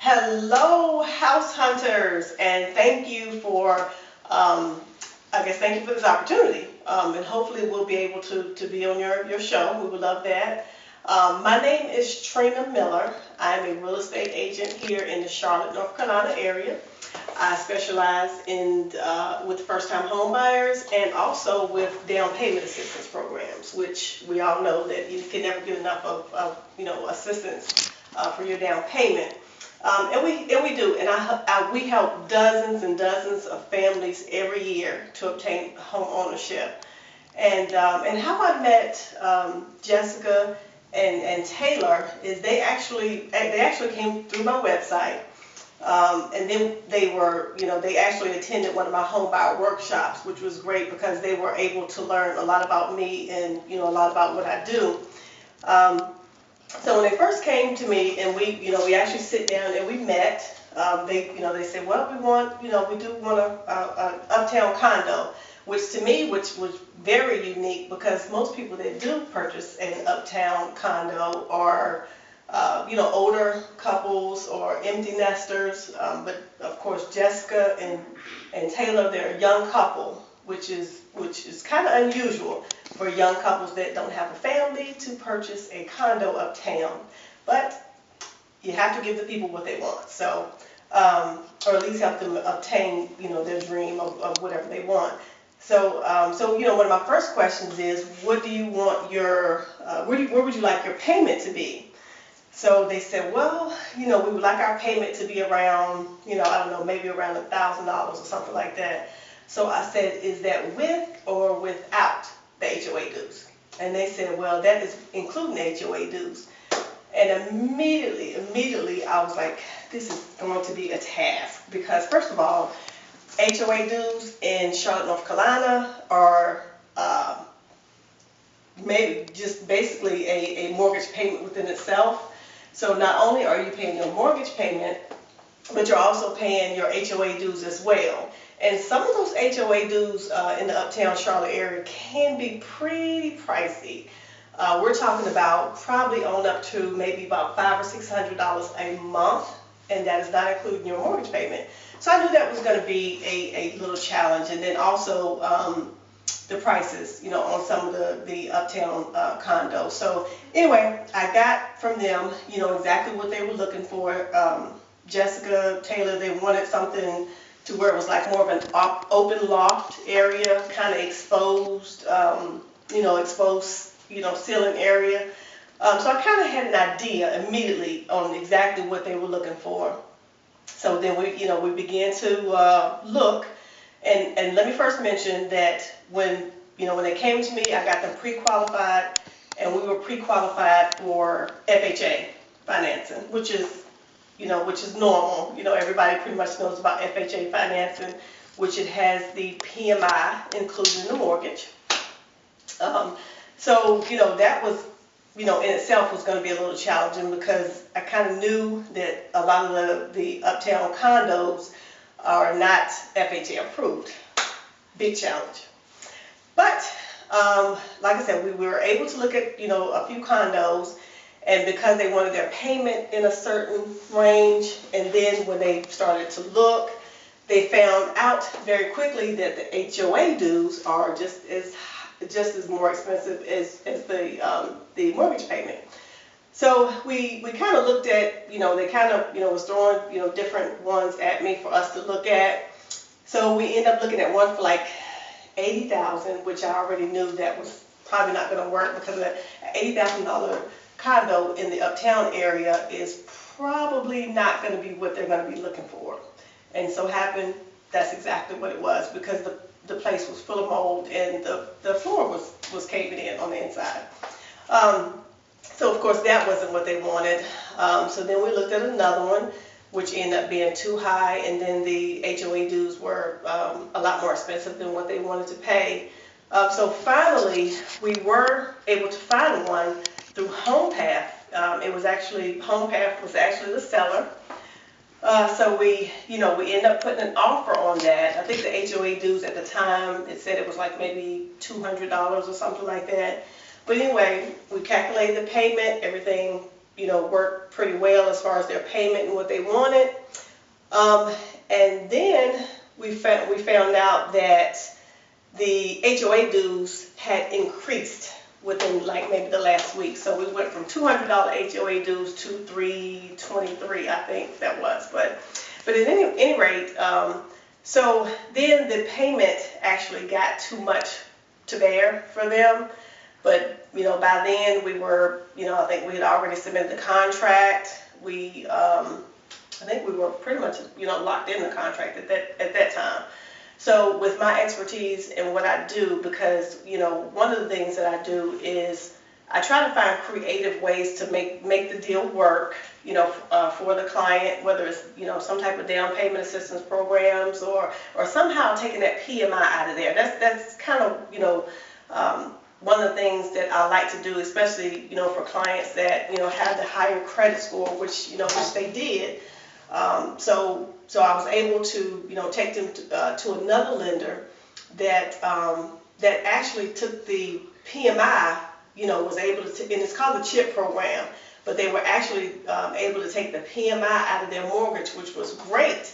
Hello, house hunters, and thank you for, thank you for this opportunity. And hopefully we'll be able to be on your show. We would love that. My name is Trena Miller. I'm a real estate agent here in the Charlotte, North Carolina area. I specialize in with first-time home buyers and also with down payment assistance programs, which we all know that you can never get enough of assistance for your down payment. And we do, and we help dozens and dozens of families every year to obtain home ownership. And how I met Jessica and Taylor is they actually came through my website, and then they actually attended one of my home buyer workshops, which was great because they were able to learn a lot about me and a lot about what I do. So when they first came to me and we actually sit down and we met, they said, well, we do want a Uptown condo, which to me, which was very unique because most people that do purchase an Uptown condo are, older couples or empty nesters. But of course, Jessica and Taylor, they're a young couple, which is kind of unusual for young couples that don't have a family to purchase a condo uptown. But you have to give the people what they want, so or at least help them obtain their dream of whatever they want. So one of my first questions is, what do you want where would you like your payment to be? So they said, well, we would like our payment to be around, I don't know, maybe around $1,000 or something like that. So I said, is that with or without the HOA dues? And they said, well, that is including HOA dues. And immediately I was like, this is going to be a task because first of all, HOA dues in Charlotte, North Carolina are maybe just basically a mortgage payment within itself. So not only are you paying your mortgage payment, but you're also paying your HOA dues as well. And some of those HOA dues in the Uptown Charlotte area can be pretty pricey. We're talking about probably on up to maybe about $500 or $600 a month, and that is not including your mortgage payment. So I knew that was going to be a little challenge. And then also the prices, on some of the Uptown condos. So anyway, I got from them, exactly what they were looking for. Jessica, Taylor, they wanted something to where it was like more of an open loft area, kind of exposed, exposed, ceiling area. So I kind of had an idea immediately on exactly what they were looking for. So then we began to look, and let me first mention that when they came to me, I got them pre-qualified, and we were pre-qualified for FHA financing, which is normal. Everybody pretty much knows about FHA financing, which it has the PMI included in the mortgage. So that was, in itself was going to be a little challenging because I kind of knew that a lot of the Uptown condos are not FHA approved. Big challenge. But like I said, we were able to look at a few condos. And because they wanted their payment in a certain range, and then when they started to look, they found out very quickly that the HOA dues are just as more expensive as the mortgage payment. So we kind of looked at, they kind of was throwing different ones at me for us to look at. So we ended up looking at one for like $80,000, which I already knew that was probably not going to work because the $80,000 condo in the Uptown area is probably not going to be what they're going to be looking for. And so happened that's exactly what it was because the place was full of mold and the floor was caving in on the inside. So of course that wasn't what they wanted. So then we looked at another one, which ended up being too high, and then the HOA dues were a lot more expensive than what they wanted to pay. So finally we were able to find one through HomePath. HomePath was actually the seller. So we ended up putting an offer on that. I think the HOA dues at the time, it said it was like maybe $200 or something like that. But anyway, we calculated the payment, everything worked pretty well as far as their payment and what they wanted. And then we found out that the HOA dues had increased within like maybe the last week. So we went from $200 HOA dues to $323, I think that was. But at any rate, so then the payment actually got too much to bear for them. But by then we were, I think we had already submitted the contract. I think we were pretty much, locked in the contract at that time. So with my expertise and what I do, because, one of the things that I do is I try to find creative ways to make the deal work, for the client, whether it's, some type of down payment assistance programs or somehow taking that PMI out of there. That's kind of, one of the things that I like to do, especially, for clients that, have the higher credit score, which they did. So I was able to, take them to another lender that actually took the PMI, was able to, and it's called the CHIP program, but they were actually able to take the PMI out of their mortgage, which was great,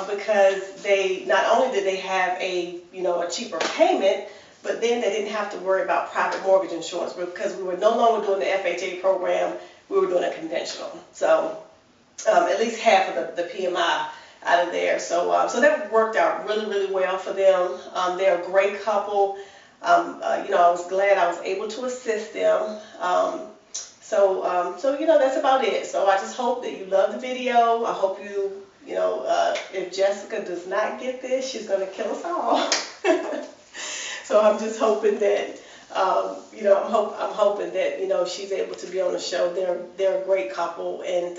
because they, not only did they have a cheaper payment, but then they didn't have to worry about private mortgage insurance, because we were no longer doing the FHA program, we were doing a conventional. So at least half of the PMI out of there. So that worked out really, really well for them. They're a great couple. I was glad I was able to assist them. So that's about it. So I just hope that you love the video. I hope if Jessica does not get this, she's going to kill us all. So I'm just hoping that, I'm hoping that, she's able to be on the show. They're a great couple, and,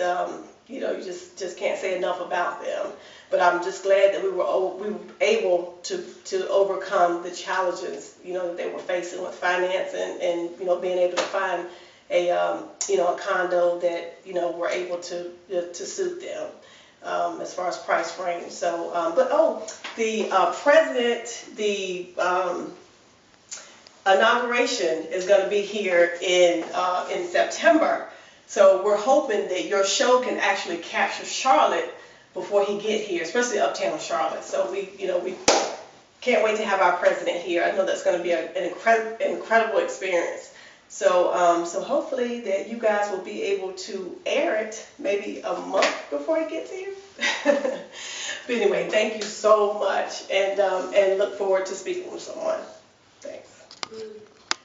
you just can't say enough about them. But I'm just glad that we were able to overcome the challenges, that they were facing with financing and being able to find a condo that, were able to suit them. As far as price range. So, the inauguration is going to be here in September. So we're hoping that your show can actually capture Charlotte before he get here, especially Uptown Charlotte. So we can't wait to have our president here. I know that's going to be an incredible experience. So hopefully that you guys will be able to air it maybe a month before he gets here. But anyway, thank you so much, and look forward to speaking with someone. Thanks.